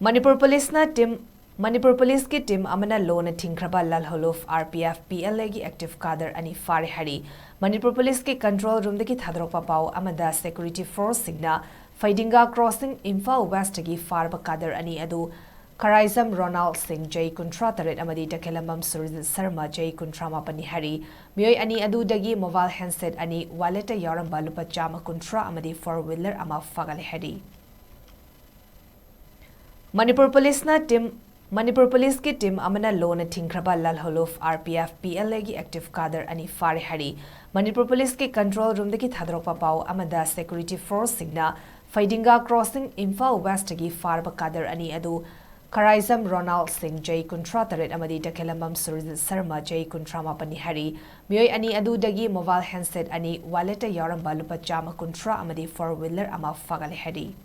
Manipur Police ki team Amana Lone Thingkhraba Lalhoulup Rpf PLA ki active Cadre ani Phare Hairi Manipur Police ki control room deki thadrokpa pau amada security force signa Faidinga crossing Imphal West ki Farba Cadre ani adu Karaizam Ronald Singh J Kuntra Taret amadi Takelambam Surijit Sarma J Kuntra Mapani Hari Mioi ani adu dagi mobile handset ani wallet yaramba lupa chama Kuntra amadi four wheeler ama fagale Hari Manipur Police ki team Amana Lone Thingkhraba Lalhoulup Rpf PLA ki active Cadre ani Phare Hairi Manipur Police ki control room deki thadrokpa pau amada security force signa Faidinga crossing Imphal West ki Farba Cadre ani adu Karaizam Ronald Singh J Kuntra Taret amadi Takelambam Surijit Sarma J Kuntra Mapani Hari Mioi ani adu dagi mobile handset ani wallet yaramba lupa chama Kuntra amadi four wheeler ama fagale Hari